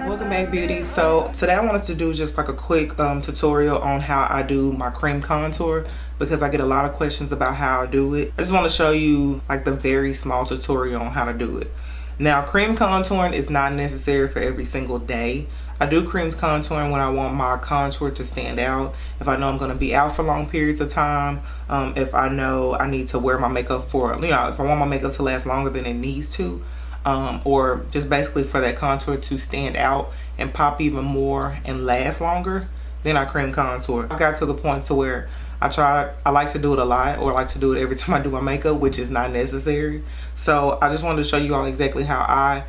Welcome back, beauties. So today I wanted to do just like a quick tutorial on how I do my cream contour, because I get a lot of questions about how I do it. I just want to show you like the very small tutorial on how to do it. Now, cream contouring is not necessary for every single day. I do cream contouring when I want my contour to stand out, if I know I'm going to be out for long periods of time, if I know I need to wear my makeup for, if I want my makeup to last longer than it needs to, or just basically for that contour to stand out and pop even more and last longer, then I cream contour. I got to the point to where I like to do it a lot, or I like to do it every time I do my makeup, which is not necessary. So I just wanted to show you all exactly how I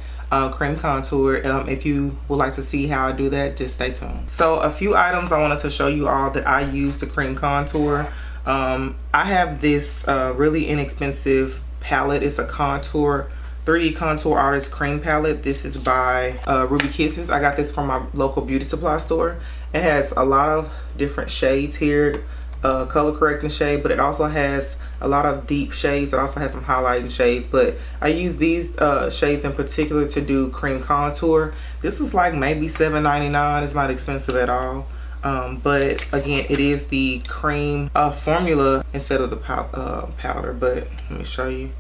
cream contour. If you would like to see how I do that, just stay tuned. So a few items I wanted to show you all that I use to cream contour. I have this really inexpensive palette. It's a 3D contour artist cream palette. This is by Ruby Kisses. I got this from my local beauty supply store. It has a lot of different shades here, color correcting shade, but it also has a lot of deep shades. It also has some highlighting shades, but I use these shades in particular to do cream contour. This was like maybe $7.99. It's not expensive at all. But again, it is the cream formula instead of the powder. But let me show you.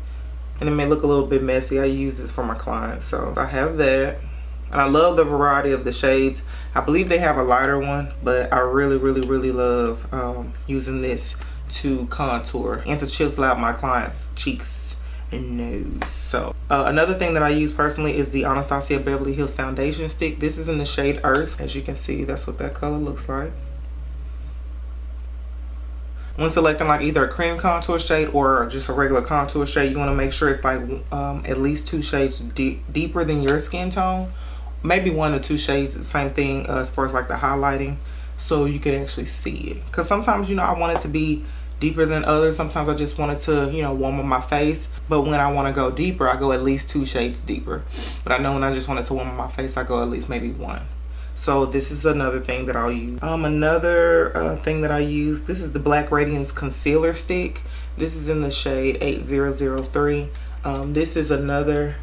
And it may look a little bit messy. I use this for my clients. So I have that. And I love the variety of the shades. I believe they have a lighter one, but I really love using this to contour and to chisel out my clients' cheeks and nose. So another thing that I use personally is the Anastasia Foundation stick. This is in the shade Earth. As you can see, that's what that color looks like. When selecting like either a cream contour shade or just a regular contour shade, you want to make sure it's like at least 2 shades deeper than your skin tone. Maybe 1 or 2 shades, the same thing as far as like the highlighting, so you can actually see it. Because sometimes, I want it to be deeper than others. Sometimes I just want it to, warm up my face. But when I want to go deeper, I go at least 2 shades deeper. But I know when I just want it to warm up my face, I go at least maybe 1. So this is another thing that I'll use. Another thing that I use, this is the Black Radiance Concealer Stick. This is in the shade 8003. This is another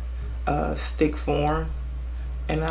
stick form. And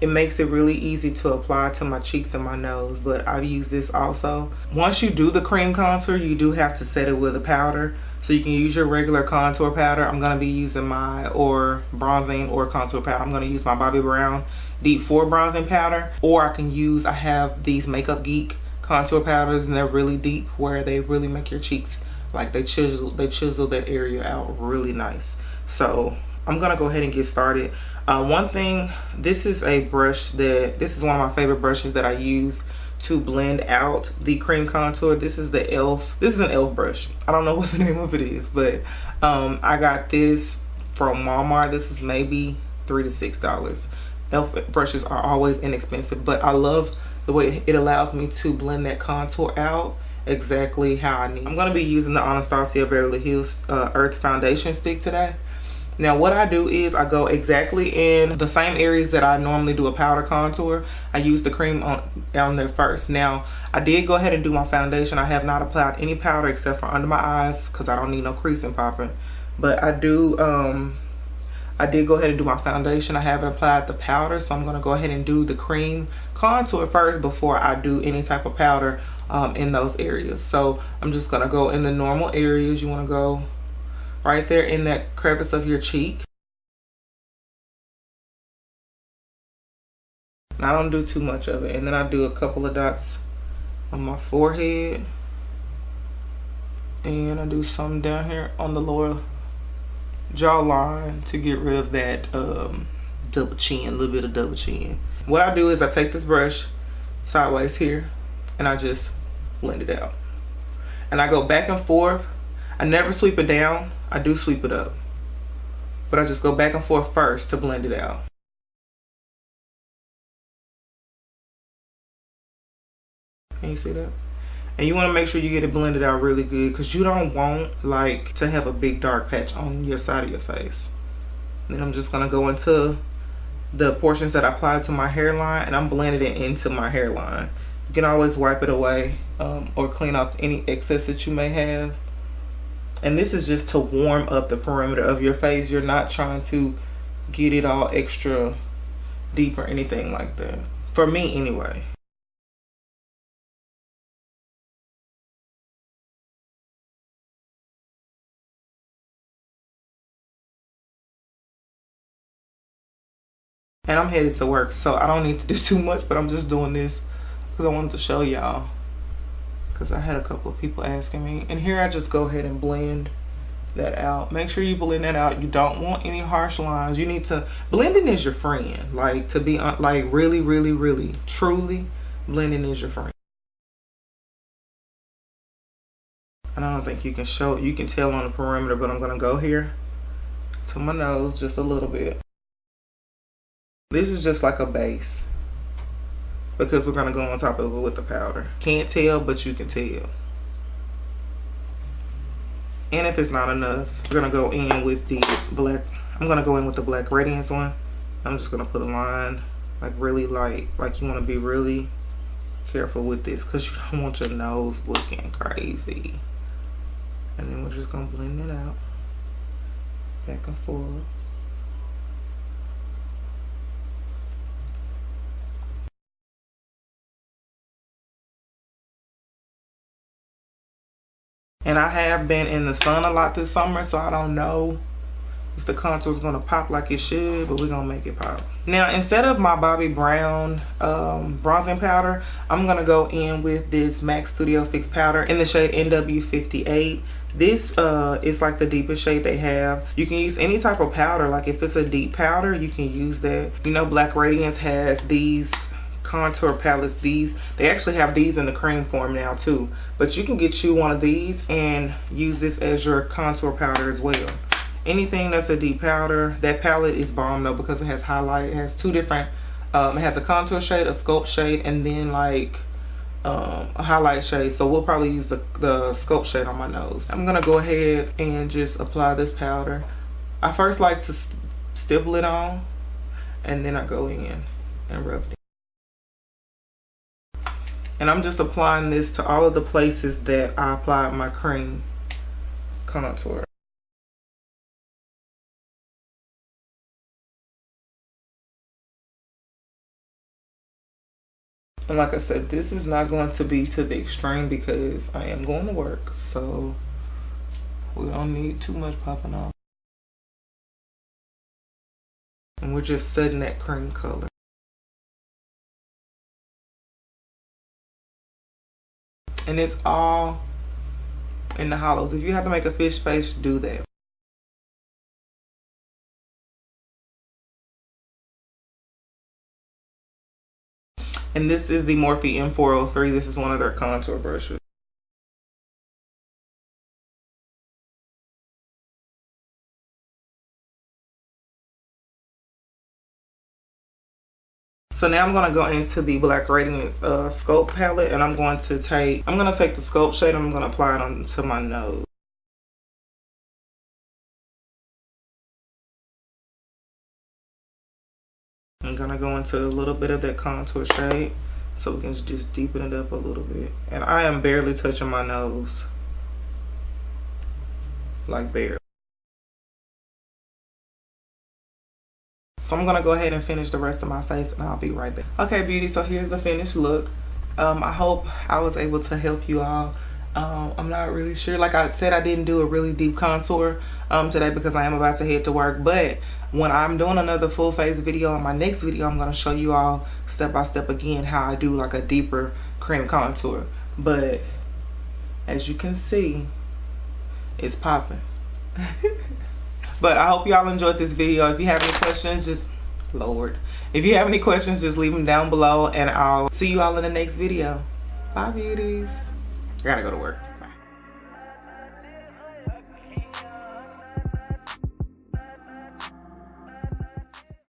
it makes it really easy to apply to my cheeks and my nose, but I've used this also. Once you do the cream contour, you do have to set it with a powder. So you can use your regular contour powder. I'm gonna be using or bronzing or contour powder. I'm gonna use my Bobbi Brown Deep 4 bronzing powder, or I have these Makeup Geek contour powders, and they're really deep, where they really make your cheeks, like they chisel that area out really nice. So I'm gonna go ahead and get started. One thing, this is one of my favorite brushes that I use to blend out the cream contour. This is the e.l.f. This is an e.l.f. brush. I don't know what the name of it is, but I got this from Walmart. This is maybe $3 to $6. e.l.f. brushes are always inexpensive, but I love the way it allows me to blend that contour out exactly how I need. I'm going to be using the Anastasia Earth Foundation stick today. Now what I do is I go exactly in the same areas that I normally do a powder contour. I use the cream on there first. Now I did go ahead and do my foundation. I have not applied any powder except for under my eyes, because I don't need no creasing popping. But I did go ahead and do my foundation. I haven't applied the powder, so I'm going to go ahead and do the cream contour first before I do any type of powder in those areas. So I'm just going to go in the normal areas. You want to go right there in that crevice of your cheek. And I don't do too much of it. And then I do a couple of dots on my forehead. And I do some down here on the lower jawline to get rid of that double chin, a little bit of double chin. What I do is I take this brush sideways here and I just blend it out. And I go back and forth. I never sweep it down. I do sweep it up, but I just go back and forth first to blend it out. Can you see that? And you want to make sure you get it blended out really good, because you don't want like to have a big dark patch on your side of your face. And then I'm just going to go into the portions that I applied to my hairline, and I'm blending it into my hairline. You can always wipe it away or clean off any excess that you may have. And this is just to warm up the perimeter of your face. You're not trying to get it all extra deep or anything like that. For me anyway. And I'm headed to work, so I don't need to do too much, but I'm just doing this because I wanted to show y'all. Because I had a couple of people asking me. And here I just go ahead and blend that out. Make sure you blend that out. You don't want any harsh lines. You need to, blending is your friend. Like, to be like really, really, really, truly, blending is your friend. And I don't think you can show, you can tell on the perimeter, but I'm gonna go here to my nose just a little bit. This is just like a base because we're gonna go on top of it with the powder. Can't tell, but you can tell. And if it's not enough, we're gonna go in with the black. I'm gonna go in with the Black Radiance one. I'm just gonna put a line like really light. Like you wanna be really careful with this because you don't want your nose looking crazy. And then we're just gonna blend it out back and forth. And I have been in the sun a lot this summer, so I don't know if the contour is going to pop like it should, but we're going to make it pop. Now, instead of my Bobbi Brown bronzing powder, I'm going to go in with this MAC Studio Fix powder in the shade NW58. This is like the deepest shade they have. You can use any type of powder. Like if it's a deep powder, you can use that. You know, Black Radiance has these contour palettes. They actually have these in the cream form now too, but you can get you one of these and use this as your contour powder as well. Anything that's a deep powder. That palette is bomb though because it has highlight. It has two different it has a contour shade, a sculpt shade, and then like a highlight shade. So we'll probably use the sculpt shade on my nose. I'm gonna go ahead and just apply this powder. I first like to stipple it on and then I go in and rub it. And I'm just applying this to all of the places that I applied my cream contour. And like I said, this is not going to be to the extreme because I am going to work. So we don't need too much popping off. And we're just setting that cream color. And it's all in the hollows. If you have to make a fish face, do that. And this is the Morphe M403. This is one of their contour brushes. So now I'm gonna go into the Black Radiance Sculpt palette, and I'm gonna take the Sculpt shade and I'm gonna apply it onto my nose. I'm gonna go into a little bit of that contour shade so we can just deepen it up a little bit. And I am barely touching my nose, like barely. So I'm gonna go ahead and finish the rest of my face and I'll be right back. Okay, beauty, so here's the finished look. I hope I was able to help you all. I'm not really sure. Like I said, I didn't do a really deep contour today because I am about to head to work. But when I'm doing another full face video, in my next video, I'm gonna show you all step by step again how I do like a deeper cream contour. But as you can see, it's popping. But I hope y'all enjoyed this video. If you have any questions, if you have any questions, just leave them down below and I'll see you all in the next video. Bye, beauties. I gotta go to work.